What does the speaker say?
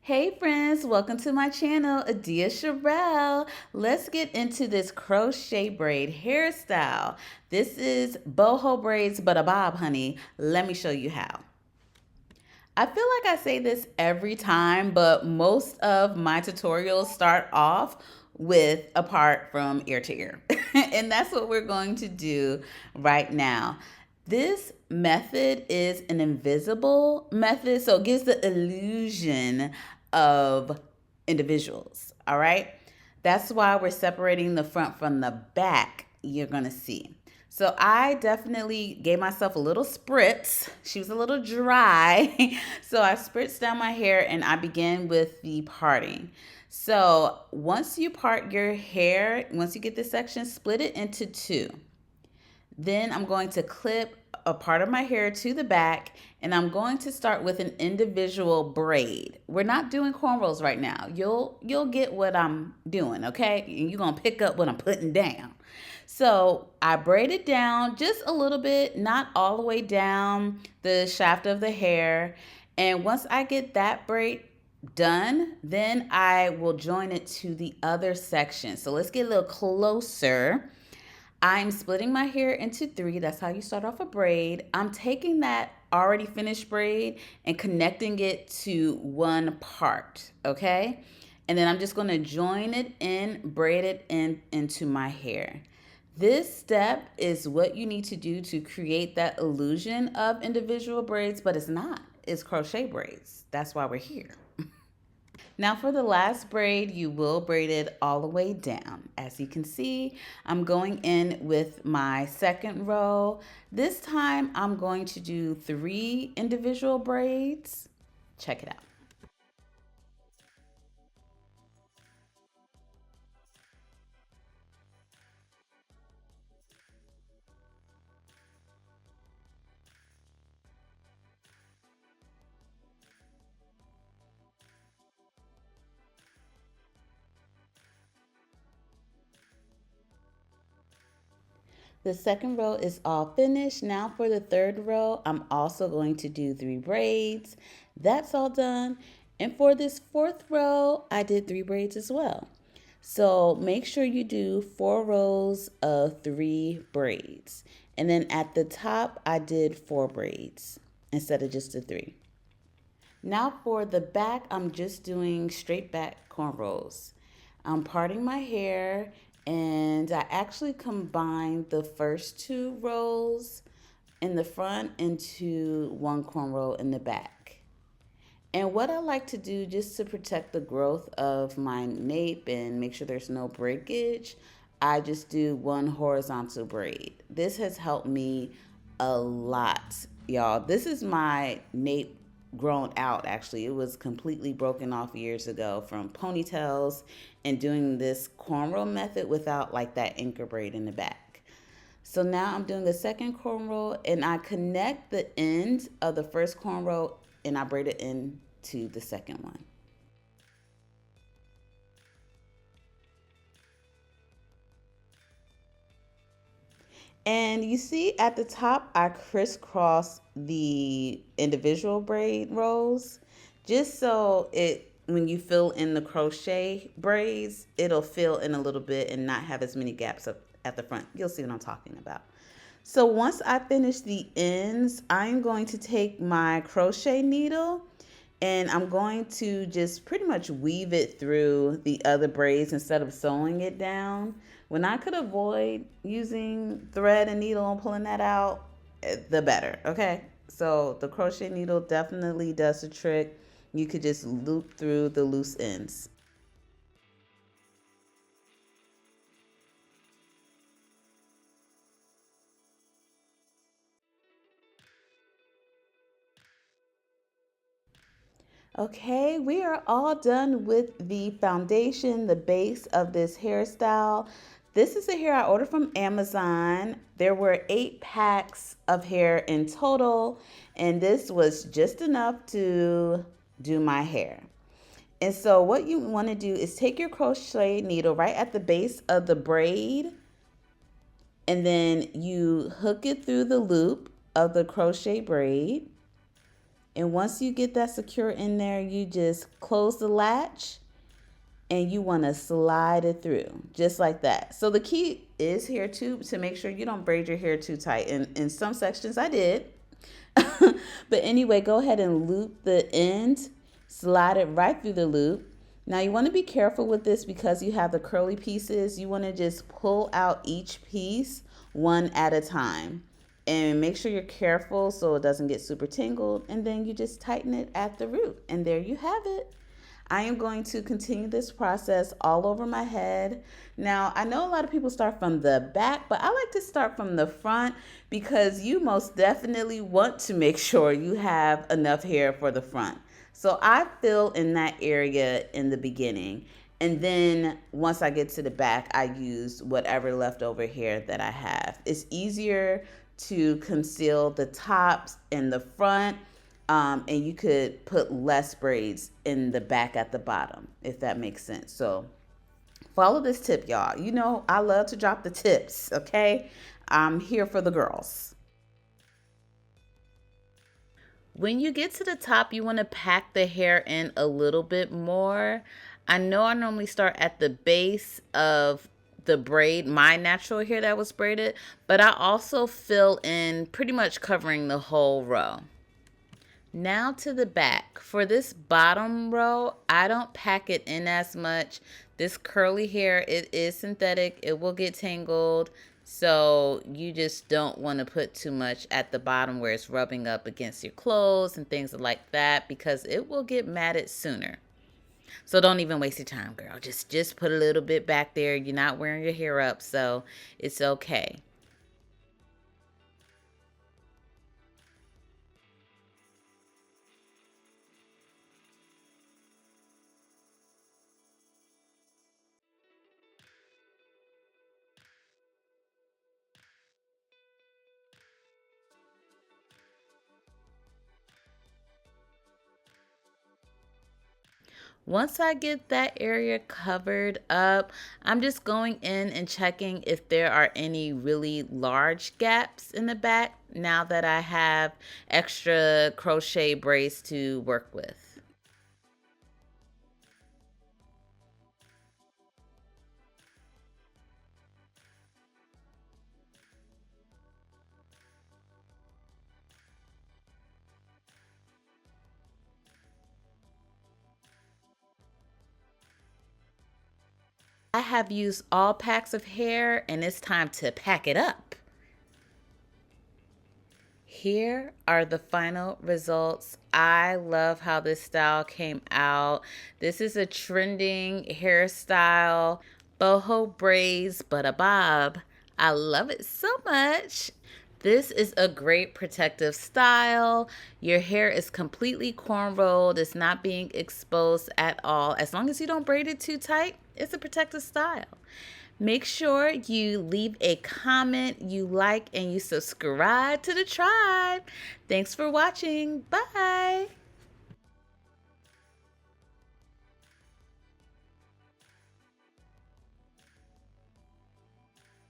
Hey friends, welcome to my channel, Adia Sherelle. Let's get into this crochet braid hairstyle. This is boho braids, but a bob, honey. Let me show you how. I feel like I say this every time, but most of my tutorials start off with a part from ear to ear. And that's what we're going to do right now. This method is an invisible method, so it gives the illusion of individuals, all right? That's why we're separating the front from the back, you're gonna see. So I definitely gave myself a little spritz. She was a little dry. So I spritzed down my hair and I began with the parting. So once you part your hair, once you get this section, split it into two. Then I'm going to clip a part of my hair to the back and I'm going to start with an individual braid. We're not doing cornrows right now. You'll get what I'm doing, okay? And you're going to pick up what I'm putting down. So I braid it down just a little bit, not all the way down the shaft of the hair. And once I get that braid done, then I will join it to the other section. So let's get a little closer. I'm splitting my hair into three. That's how you start off a braid. I'm taking that already finished braid and connecting it to one part, okay? And then I'm just gonna join it in, braid it into my hair. This step is what you need to do to create that illusion of individual braids, but it's not. It's crochet braids. That's why we're here. Now for the last braid, you will braid it all the way down. As you can see, I'm going in with my second row. This time I'm going to do 3 individual braids. Check it out. The second row is all finished. Now for the third row, I'm also going to do 3 braids. That's all done. And for this fourth row, I did 3 braids as well. So make sure you do 4 rows of 3 braids. And then at the top, I did 4 braids instead of just the 3. Now for the back, I'm just doing straight back cornrows. I'm parting my hair and I actually combined the first 2 rows in the front into one cornrow in the back. And what I like to do just to protect the growth of my nape and make sure there's no breakage, I just do one horizontal braid. This has helped me a lot, y'all. This is my nape grown out. Actually, it was completely broken off years ago from ponytails and doing this cornrow method without like that anchor braid in the back. So now I'm doing a second cornrow and I connect the end of the first cornrow and I braid it into the second one. And you see at the top, I crisscross the individual braid rows just so when you fill in the crochet braids, it'll fill in a little bit and not have as many gaps up at the front. You'll see what I'm talking about. So once I finish the ends, I'm going to take my crochet needle and I'm going to just pretty much weave it through the other braids instead of sewing it down. When I could avoid using thread and needle and pulling that out, the better, okay? So the crochet needle definitely does the trick. You could just loop through the loose ends. Okay, we are all done with the foundation, the base of this hairstyle. This is the hair I ordered from Amazon. There were 8 packs of hair in total, and this was just enough to do my hair. And so what you want to do is take your crochet needle right at the base of the braid, and then you hook it through the loop of the crochet braid. And once you get that secure in there, you just close the latch and you want to slide it through just like that. So the key is here too to make sure you don't braid your hair too tight. And in some sections I did. But anyway, go ahead and loop the end, slide it right through the loop. Now you want to be careful with this because you have the curly pieces. You want to just pull out each piece one at a time and make sure you're careful so it doesn't get super tangled, and then you just tighten it at the root, and there you have it. I am going to continue this process all over my head. Now, I know a lot of people start from the back, but I like to start from the front because you most definitely want to make sure you have enough hair for the front. So I fill in that area in the beginning. And then once I get to the back, I use whatever leftover hair that I have. It's easier to conceal the tops and the front, and you could put less braids in the back at the bottom, if that makes sense. So follow this tip, y'all. You know, I love to drop the tips, okay? I'm here for the girls. When you get to the top, you want to pack the hair in a little bit more. I know I normally start at the base of the braid, my natural hair that was braided, but I also fill in pretty much covering the whole row. Now to the back. For this bottom row, I don't pack it in as much. This curly hair, it is synthetic. It will get tangled. So you just don't want to put too much at the bottom where it's rubbing up against your clothes and things like that, because it will get matted sooner. So don't even waste your time, girl. Just put a little bit back there. You're not wearing your hair up, so it's okay. Once I get that area covered up, I'm just going in and checking if there are any really large gaps in the back now that I have extra crochet braids to work with. I have used all packs of hair and it's time to pack it up. Here are the final results. I love how this style came out. This is a trending hairstyle, boho braids, but a bob. I love it so much. This is a great protective style. Your hair is completely cornrowed. It's not being exposed at all. As long as you don't braid it too tight, it's a protective style. Make sure you leave a comment, you like, and you subscribe to the tribe. Thanks for watching. Bye.